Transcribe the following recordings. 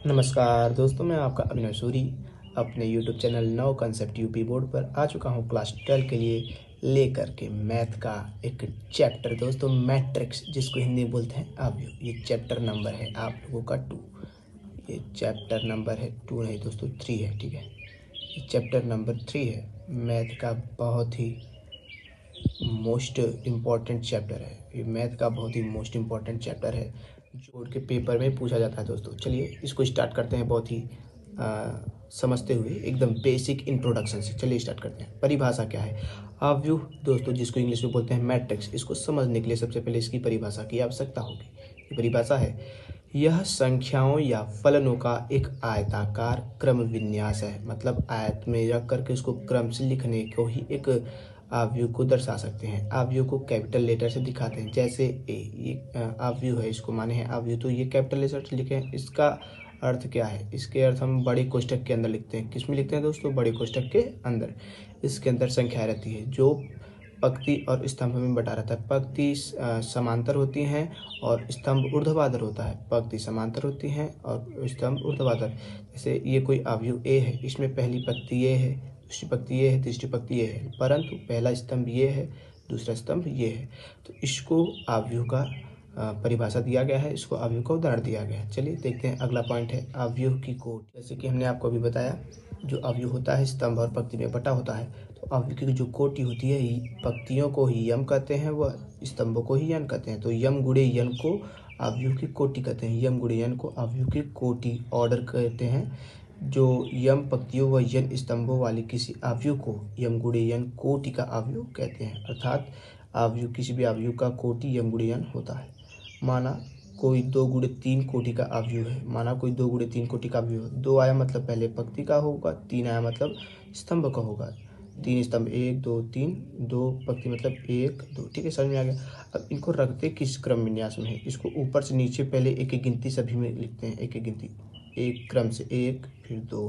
नमस्कार दोस्तों, मैं आपका अभिनव सूरी अपने YouTube चैनल नव कंसेप्ट यूपी बोर्ड पर आ चुका हूँ क्लास 12 के लिए लेकर के मैथ का एक चैप्टर दोस्तों, मैट्रिक्स जिसको हिंदी में बोलते हैं अवयव। ये चैप्टर नंबर है आप लोगों का 2। ये चैप्टर नंबर है 2 नहीं दोस्तों 3 है, ठीक है। ये चैप्टर नंबर 3 है। मैथ का बहुत ही मोस्ट इम्पॉर्टेंट चैप्टर है। ये मैथ का बहुत ही मोस्ट इम्पॉर्टेंट चैप्टर है जो बोर्ड के पेपर में पूछा जाता है दोस्तों। चलिए इसको स्टार्ट करते हैं बहुत ही समझते हुए एकदम बेसिक इंट्रोडक्शन से। चलिए स्टार्ट करते हैं। परिभाषा क्या है? अवयव दोस्तों, जिसको इंग्लिश में बोलते हैं मैट्रिक्स, इसको समझने के लिए सबसे पहले इसकी परिभाषा की आवश्यकता होगी। ये परिभाषा है, यह संख्याओं या फलनों का एक आयताकार क्रम विन्यास है। मतलब आयत में रख करके उसको क्रम से लिखने को ही एक अवयव को दर्शा सकते हैं। अवयव को कैपिटल लेटर से दिखाते हैं, जैसे ए, ये अवयव है, इसको माने हैं अवयव, तो ये कैपिटल लेटर से लिखे हैं। इसका अर्थ क्या है? इसके अर्थ हम बड़े कोष्ठक के अंदर लिखते हैं। किस में लिखते हैं दोस्तों? बड़े कोष्ठक के अंदर। इसके अंदर संख्या रहती है जो पंक्ति और स्तंभ में बटा रहता है। पंक्ति समांतर होती हैं और स्तंभ ऊर्ध्वाधर होता है। पंक्ति समांतर होती हैं और स्तंभ ऊर्ध्वाधर। जैसे ये कोई अवयव ए है, इसमें पहली पंक्ति ये है, दूसरी पंक्ति ये है, तीसरी पंक्ति ये है, परंतु पहला स्तंभ ये है, दूसरा स्तंभ ये है, तो इसको अवयव का परिभाषा दिया गया है, इसको अवयव का उदाहरण दिया गया है। चलिए देखते हैं। अगला पॉइंट है अवयव की कोटि। जैसे कि हमने आपको अभी बताया, जो अवयव होता है स्तंभ और पंक्ति में बटा होता है, तो अवयव की जो कोटि होती है, पंक्तियों को ही यम कहते हैं, वह स्तंभों को ही यन कहते हैं। तो यम गुणे यन को अवयव की कोटि कहते हैं। यम गुणे यन को अवयव की कोटि ऑर्डर कहते हैं। जो यम पंक्तियों व यन स्तंभों वाले किसी अवयव को यम गुणे यन कोटि का अवयव कहते हैं। अर्थात अवयव, किसी भी अवयव का कोटि यम गुणे यन होता है। माना कोई 2 गुणे 3 कोटि का अवयव है। माना कोई 2 गुणे 3 कोटि का अवयव है। 2 आया मतलब पहले पंक्ति का होगा, 3 आया मतलब स्तंभ का होगा। 3 स्तंभ 1 2 3, 2 पंक्ति मतलब 1 2, ठीक है, समझ में आ गया। अब इनको रखते किस क्रम विन्यास में है? इसको ऊपर से नीचे पहले एक एक गिनती सभी में लिखते हैं। एक एक गिनती, एक क्रम से 1, फिर 2,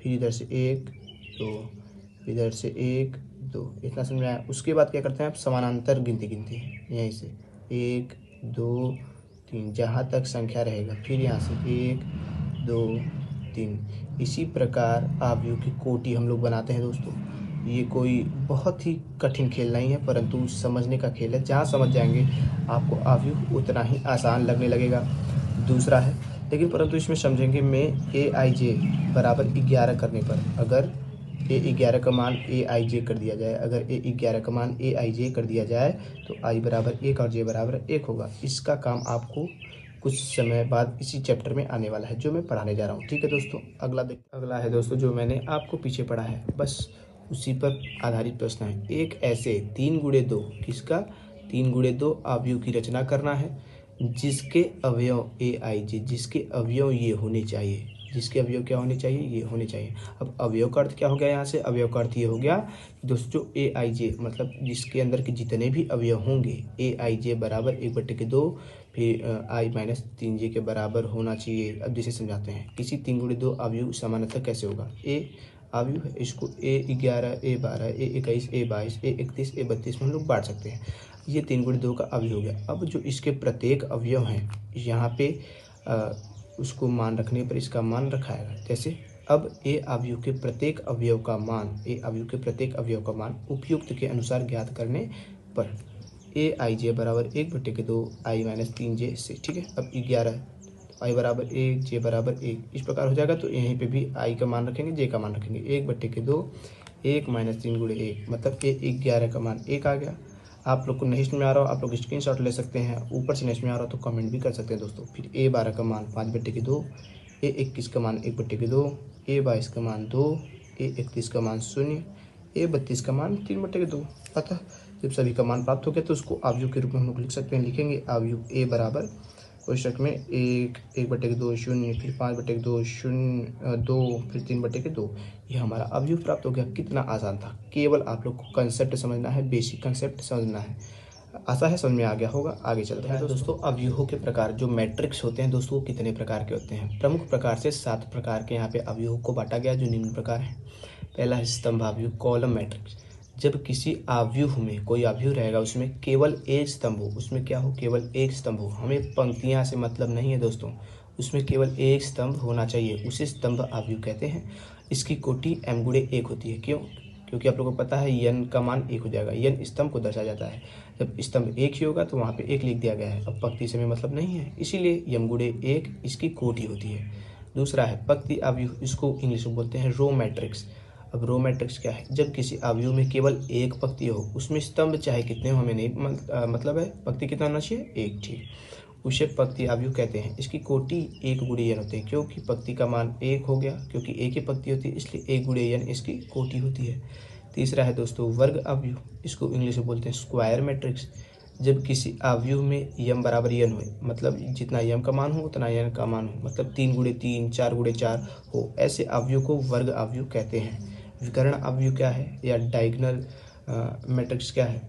फिर इधर से 1 2, इधर से 1 2, इतना समझ में आया। उसके बाद क्या करते हैं आप? समानांतर गिनती गिनते हैं। यहीं से 1 2 3, जहाँ तक संख्या रहेगा, फिर यहाँ से 1 2 3। इसी प्रकार अवयव की कोटि हम लोग बनाते हैं दोस्तों। ये कोई बहुत ही कठिन खेल नहीं है, परंतु समझने का खेल है। जहाँ समझ जाएंगे आपको अवयव उतना ही आसान लगने लगेगा। दूसरा है, लेकिन परंतु इसमें समझेंगे में ए आई जे बराबर 11 करने पर, अगर ए 11 का मान ए आई जे कर दिया जाए, अगर ए 11 का मान ए आई जे कर दिया जाए, तो आई बराबर 1 और जे बराबर 1 होगा। इसका काम आपको कुछ समय बाद इसी चैप्टर में आने वाला है, जो मैं पढ़ाने जा रहा हूँ। ठीक है दोस्तों, अगला है दोस्तों जो मैंने आपको पीछे पढ़ा है, बस उसी पर आधारित प्रश्न है। एक ऐसे 3 गुणे 2, किसका? 3 गुणे 2 अवयव की रचना करना है, जिसके अवयव ए आई जे, जिसके अवयव ये होने चाहिए। जिसके अवयव क्या होने चाहिए? ये होने चाहिए। अब अवयव का अर्थ क्या हो गया? यहाँ से अवयव का अर्थ ये हो गया दोस्तों, ए आई जे मतलब जिसके अंदर के जितने भी अवयव होंगे, ए आई जे बराबर 1/2, फिर आई माइनस 3 जे के बराबर होना चाहिए। अब जैसे समझाते हैं, किसी 3 गुणे 2 अवयव सामान्यतः कैसे होगा? ए अवयव है, इसको ए 11 ए 12 ए 21 ए 22 ए 31 ए 32 में हम लोग बांट सकते हैं। ये 3 गुणे 2 का अवयव हो गया। अब जो इसके प्रत्येक अवयव हैं, यहाँ पे उसको मान रखने पर इसका मान रखाएगा। जैसे अब ए अवयव के प्रत्येक अवयव का मान, ए अवयव के प्रत्येक अवयव का मान उपयुक्त के अनुसार ज्ञात करने पर ए आई जे बराबर 1/2 आई माइनस 3 जे से, ठीक है। अब 11 आई बराबर 1 जे बराबर 1, इस प्रकार हो जाएगा। तो यहीं पे भी आई का मान रखेंगे, जे का मान रखेंगे। 1/2 1 माइनस 3 गुणे 1, मतलब ए 11 का मान 1 आ गया। आप लोग को नहीं समझ में आ रहा हो, आप लोग स्क्रीनशॉट ले सकते हैं। ऊपर से नहीं समझ में आ रहा हो तो कमेंट भी कर सकते हैं दोस्तों। फिर ए 12 का मान 5/2, ए 21 का मान 1/2, ए 22 का मान 2, ए 31 का मान 0, ए 32 का मान 3/2। अतः जब सभी का मान प्राप्त हो गया तो उसको अवयव के रूप में हम लोग लिख सकते हैं। लिखेंगे अवयव ए बराबर कोष्ठक में 1/2 0, फिर 5/2 0 2, फिर 3/2। ये हमारा अवयव प्राप्त हो गया। कितना आसान था, केवल आप लोग को कंसेप्ट समझना है, बेसिक कंसेप्ट समझना है। आशा है समझ में आ गया होगा। आगे चलते हैं दोस्तों। अवयवों के प्रकार, जो मैट्रिक्स होते हैं दोस्तों, कितने प्रकार के होते हैं? प्रमुख प्रकार से 7 प्रकार के यहाँ पे अवयवों को बांटा गया, जो निम्न प्रकार है। पहला है स्तंभावयव, कॉलम मैट्रिक्स। जब किसी अवयव में कोई अवयव रहेगा, उसमें केवल एक स्तंभ हो, उसमें क्या हो? केवल एक स्तंभ हो। हमें पंक्तियां से मतलब नहीं है दोस्तों, उसमें केवल एक स्तंभ होना चाहिए, उसे स्तंभ अवयव कहते हैं। इसकी कोटि m गुणे 1 होती है। क्यों? क्योंकि आप लोगों को पता है n का मान 1 हो जाएगा। n स्तंभ को दर्शाया जाता है। जब स्तंभ 1 ही होगा तो वहाँ पे 1 लिख दिया गया है। अब पंक्ति से में मतलब नहीं है, इसीलिए m गुणे 1 इसकी कोटि होती है। दूसरा है पंक्ति अवयव, इसको इंग्लिश में बोलते हैं रो मैट्रिक्स। अब रो मैट्रिक्स क्या है? जब किसी अवयव में केवल एक पंक्ति हो, उसमें स्तंभ चाहे कितने हो हमें नहीं मतलब है, पंक्ति कितना होना चाहिए? एक। ठीक, उसे पंक्ति अवयव कहते हैं। इसकी कोटि 1 गुणे n होते हैं, क्योंकि पंक्ति का मान 1 हो गया, क्योंकि एक ही पंक्ति होती है इसलिए 1 गुणे n इसकी कोटि होती है। तीसरा है दोस्तों वर्ग अवयव, इसको इंग्लिश में बोलते हैं स्क्वायर मैट्रिक्स। जब किसी अवयव में m बराबर n हो, मतलब जितना m का मान हो उतना n का मान हो, मतलब 3 गुणे 3, 4 गुणे 4 हो, ऐसे अवयव को वर्ग अवयव कहते हैं। विकर्ण अवयव क्या है या डायगोनल मैट्रिक्स क्या है?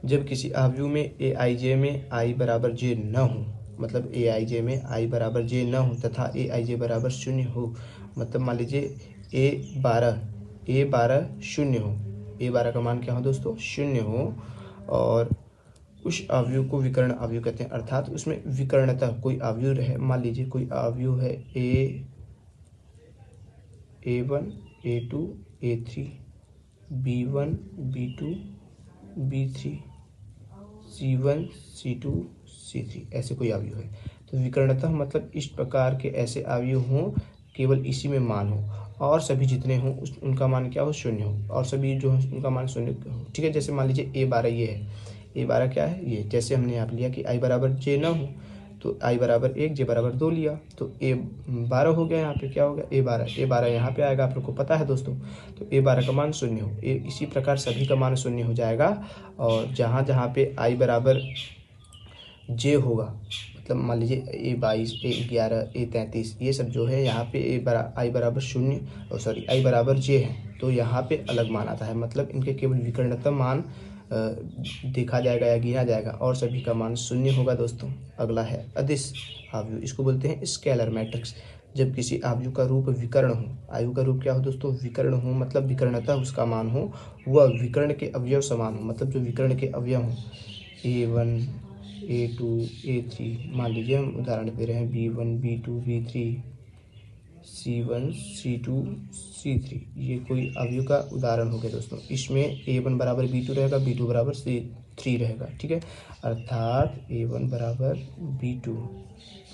जब किसी अवयव में aij में i बराबर j न हो, मतलब aij में i बराबर j न हो तथा aij बराबर 0 हो, मतलब मान लीजिए a12 0 हो, a12 का मान क्या हो दोस्तों? 0 हो, और उस अवयव को विकर्ण अवयव कहते हैं। अर्थात उसमें विकर्णता कोई अवयव रहे, मान लीजिए कोई अवयव है a1 a2 a3 b1 b2 b3 c1 c2 c3 ऐसे कोई अवयव है तो विकर्णता मतलब इस प्रकार के ऐसे अवयव हों, केवल इसी में मान हो और सभी जितने हों उनका मान क्या हो? 0 हो, और सभी जो है उनका मान 0 हो। ठीक है, जैसे मान लीजिए a12 ये है, a12 क्या है? ये। जैसे हमने यहाँ लिया कि i बराबर j न हो तो i बराबर 1 j बराबर 2 लिया तो a12 हो गया। यहाँ पे क्या हो गया? a12 यहाँ पे आएगा, आप लोग को पता है दोस्तों। तो a12 का मान 0 हो, इसी प्रकार सभी का मान 0 हो जाएगा। और जहाँ जहाँ पे i बराबर j होगा, मतलब मान लीजिए a22 a11 a33 ये सब जो है यहाँ पे i बराबर 0 सॉरी i बराबर j है तो यहाँ पे अलग मान आता है, मतलब इनके केवल विकर्णता मान देखा जाएगा या गिना जाएगा और सभी का मान 0 होगा दोस्तों। अगला है अदिश अवयव, इसको बोलते हैं स्केलर मैट्रिक्स। जब किसी अवयव का रूप विकर्ण हो, अवयव का रूप क्या हो दोस्तों? विकर्ण हो, मतलब विकर्णता उसका मान हो वह विकर्ण के अवयव समान हो, मतलब जो विकर्ण के अवयव हो a1 a2 a3, मान लीजिए हम उदाहरण दे रहे हैं b1 b2 b3 c1 c2 c3, ये कोई अवयव का उदाहरण हो गया दोस्तों। इसमें a1 बराबर b2 रहेगा, b2 बराबर c3 रहेगा। ठीक है, अर्थात a1 बराबर b2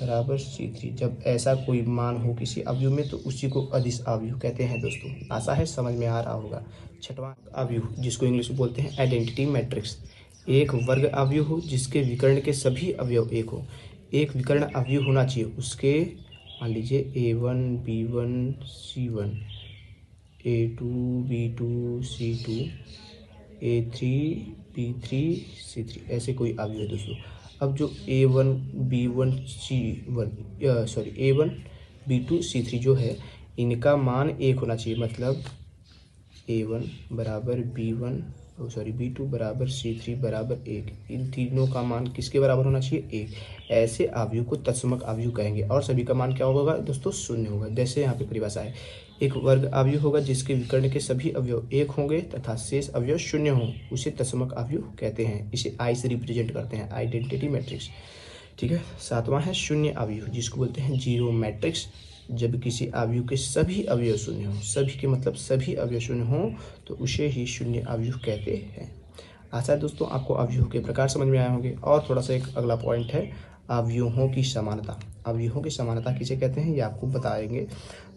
बराबर c3 जब ऐसा कोई मान हो किसी अवयव में तो उसी को अदिश अवयव कहते हैं दोस्तों। आशा है समझ में आ रहा होगा। छठवां अवयव, जिसको इंग्लिश में बोलते हैं आइडेंटिटी मैट्रिक्स। एक वर्ग अवयव हो जिसके विकर्ण के सभी अवयव एक हो। एक विकर्ण अवयव होना चाहिए उसके, मान लीजिए a1 b1 c1 a2 b2 c2 a3 b3 c3 ऐसे कोई अवयव है दोस्तों। अब जो a1 b1 c1 sorry a1 b2 c3 जो है इनका मान 1 होना चाहिए, मतलब a1 बराबर b1 b2 बराबर c3 बराबर 1, इन तीनों का मान किसके बराबर होना चाहिए? 1। ऐसे अवयव को तत्समक अवयव कहेंगे और सभी का मान क्या होगा दोस्तों? 0 होगा। जैसे यहाँ पे परिभाषा है, एक वर्ग अवयव होगा जिसके विकर्ण के सभी अवयव 1 होंगे तथा शेष अवयव 0 हों, उसे तत्समक अवयव कहते हैं। इसे I से रिप्रेजेंट करते हैं, आइडेंटिटी मैट्रिक्स। ठीक है, सातवां है शून्य अवयव, जिसको बोलते हैं जीरो मैट्रिक्स। जब किसी अवयव के सभी अवयव शून्य हों, सभी के मतलब सभी अवयव शून्य हों तो उसे ही शून्य अवयव कहते हैं। आशा है दोस्तों आपको अवयवों के प्रकार समझ में आए होंगे। और थोड़ा सा एक अगला पॉइंट है अवयवों की समानता। अवयवों की समानता किसे कहते हैं ये आपको बताएंगे।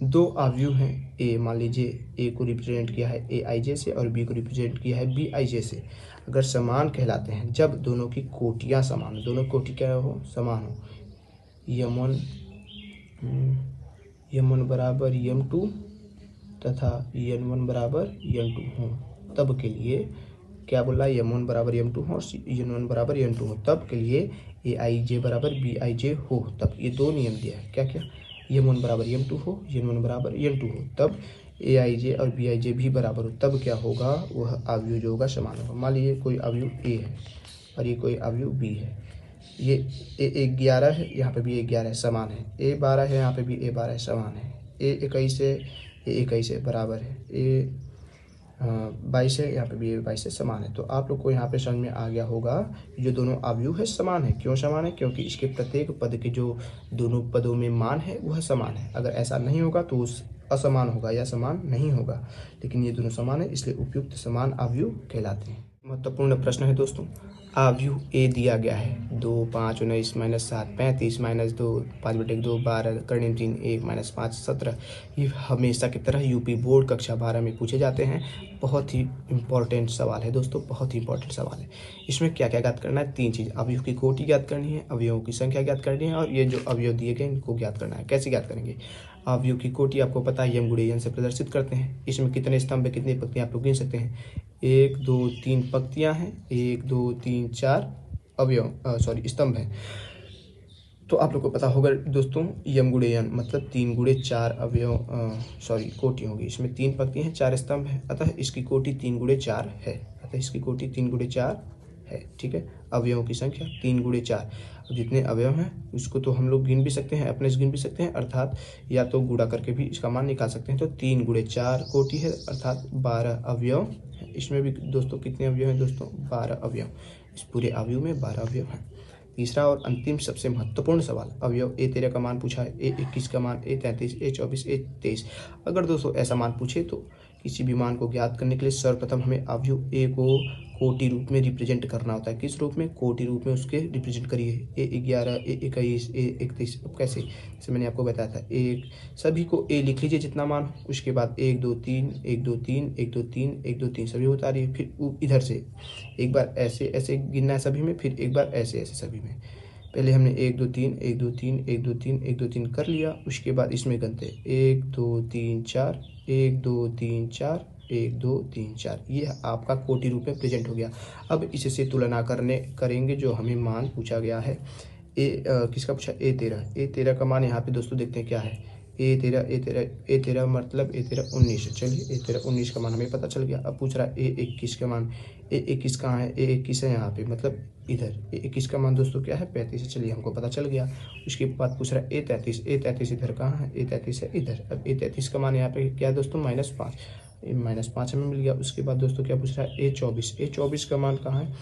दो अवयव हैं, ए मान लीजिए ए को रिप्रेजेंट किया है aij से और बी को रिप्रेजेंट किया है bij से, अगर समान कहलाते हैं जब दोनों की कोटियाँ समान हो। दोनों कोटि क्या हो? समान हो। m1 बराबर m2 तथा n1 बराबर n2 हो, तब के लिए क्या बोल रहा है? m1 बराबर m2 हो और n1 बराबर n2 हो, तब के लिए aij बराबर bij हो। तब ये दो नियम दिया है, क्या क्या? m1 बराबर m2 हो, n1 बराबर n2 हो, तब aij और bij भी बराबर हो, तब क्या होगा? वह अवयव जो होगा समान होगा। मान लीजिए कोई अवयव a है और ये कोई अवयव b है, ये a11 है, यहाँ पे भी a11 है, समान है। a12 है, यहाँ पे भी a12 है, समान है। a21 है, a21 है, बराबर है। 22 है, यहाँ पे भी ये 22 है, समान है। तो आप लोग को यहाँ पे समझ में आ गया होगा जो दोनों अवयव है समान है। क्यों समान है? क्योंकि इसके प्रत्येक पद के जो दोनों पदों में मान है वह समान है। अगर ऐसा नहीं होगा तो उस असमान होगा या समान नहीं होगा, लेकिन ये दोनों समान है इसलिए उपयुक्त समान अवयव कहलाते हैं। महत्वपूर्ण प्रश्न है दोस्तों, अवयव ए दिया गया है 2, 5, 19 - 7, 35 - 2, 5/2, 12, कर्ण 3, 1 - 5, 17। ये हमेशा की तरह यूपी बोर्ड कक्षा 12 में पूछे जाते हैं। बहुत ही इंपॉर्टेंट सवाल है दोस्तों, बहुत ही इंपॉर्टेंट सवाल है। इसमें क्या क्या ज्ञात करना है? 3 चीज़, अवयव की कोटि ज्ञात करनी है, अवयवों की संख्या ज्ञात करनी है, और ये जो अवयव दिए गए इनको ज्ञात करना है। कैसे ज्ञात करेंगे? अवयव की कोटि आपको पता है यम गुणे n से प्रदर्शित करते हैं। इसमें कितने स्तंभ है, कितनी पंक्तियाँ आप लोग गिन सकते हैं? 1, 2, 3 पंक्तियाँ हैं, 1, 2, 3, 4 स्तंभ हैं। तो आप लोग को पता होगा दोस्तों यम गुणे n मतलब 3 गुणे 4 कोटि होगी। इसमें 3 पंक्तियाँ हैं, 4 स्तंभ हैं, अतः इसकी कोटि 3 गुणे 4 है। अतः इसकी कोटि 3 गुणे 4 है। ठीक है, अवयवों की संख्या 3 गुणे 4। अब जितने अवयव हैं उसको तो हम लोग गिन भी सकते हैं, अपने से गिन भी सकते हैं, अर्थात या तो गुणा करके भी इसका मान निकाल सकते हैं। तो 3 गुणे 4 कोटि है, अर्थात 12 अवयव है। इसमें भी दोस्तों कितने अवयव हैं दोस्तों? 12 अवयव। इस पूरे अवयव में 12 अवयव हैं। तीसरा और अंतिम सबसे महत्वपूर्ण सवाल, अवयव A13 का मान पूछा है, A21 का मान, A33, A24, A23। अगर दोस्तों ऐसा मान पूछे तो किसी भी मान को ज्ञात करने के लिए सर्वप्रथम हमें अवयव ए को कोटि रूप में रिप्रेजेंट करना होता है। किस रूप में? कोटि रूप में उसके रिप्रेजेंट करिए। A11, A21, A31। अब कैसे? जैसे मैंने आपको बताया था, एक सभी को A लिख लीजिए जितना मान हो, उसके बाद 1, 2, 3, 1, 2, 3, 1, 2, 3, 1, 2, 3 सभी उतारिए। फिर इधर से एक बार ऐसे ऐसे गिनना है सभी में, फिर एक बार ऐसे ऐसे सभी में। पहले हमने 1, 2, 3, 1, 2, 3, 1, 2, 3, 1, 2, 3 कर लिया। उसके बाद इसमें गिनते 1, 2, 3, 4, 1, 2, 3, 4, 1, 2, 3, 4। ये आपका कोटि रूप में प्रेजेंट हो गया। अब इससे तुलना करेंगे जो हमें मान पूछा गया है। किसका पूछा? A13 का मान यहाँ पे दोस्तों देखते हैं क्या है। A13 मतलब A13 19। चलिए A13 19 का मान हमें पता चल गया। अब पूछ रहा है A21 का मान। A21 कहाँ है? A21 है यहाँ पे, मतलब इधर। A21 का मान दोस्तों क्या है? 35 है। चलिए हमको पता चल गया। उसके बाद पूछ रहा है A33 इधर कहाँ है? A33 है इधर। अब A33 का मान यहाँ पे क्या है दोस्तों? -5। -5 हमें मिल गया। उसके बाद दोस्तों क्या पूछ रहा है? A24 का मान कहाँ है?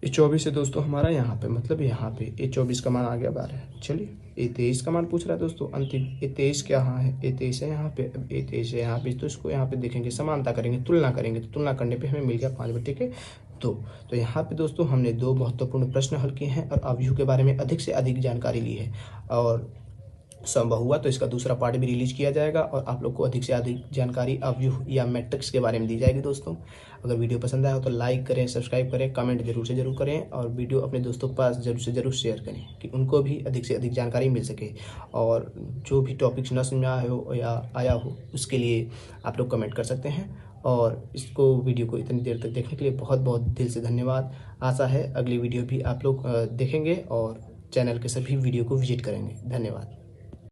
A24 है दोस्तों हमारा यहाँ पे, मतलब यहाँ पे। A24 का मान आ गया 12। चलिए A23 का मान पूछ रहा है दोस्तों अंतिम। A23 कहाँ है? A23 है यहाँ पे। अब A23 है यहाँ पे, तो इसको यहाँ पे देखेंगे, समानता करेंगे, तुलना करेंगे। तो तुलना करने पे हमें मिल गया 5/2। तो यहाँ पे दोस्तों हमने 2 महत्वपूर्ण प्रश्न हल किए हैं और अवयव के बारे में अधिक से अधिक जानकारी ली है। और संभव हुआ तो इसका दूसरा पार्ट भी रिलीज किया जाएगा और आप लोग को अधिक से अधिक जानकारी अवयव या मैट्रिक्स के बारे में दी जाएगी दोस्तों। अगर वीडियो पसंद आया हो तो लाइक करें, सब्सक्राइब करें, कमेंट जरूर से जरूर करें, और वीडियो अपने दोस्तों के पास जरूर से जरूर शेयर करें कि उनको भी अधिक से अधिक जानकारी मिल सके। और जो भी टॉपिक्स न समझ में आया हो या आया हो उसके लिए आप लोग कमेंट कर सकते हैं। और इसको वीडियो को इतनी देर तक देखने के लिए बहुत बहुत दिल से धन्यवाद। आशा है अगली वीडियो भी आप लोग देखेंगे और चैनल के सभी वीडियो को विजिट करेंगे। धन्यवाद।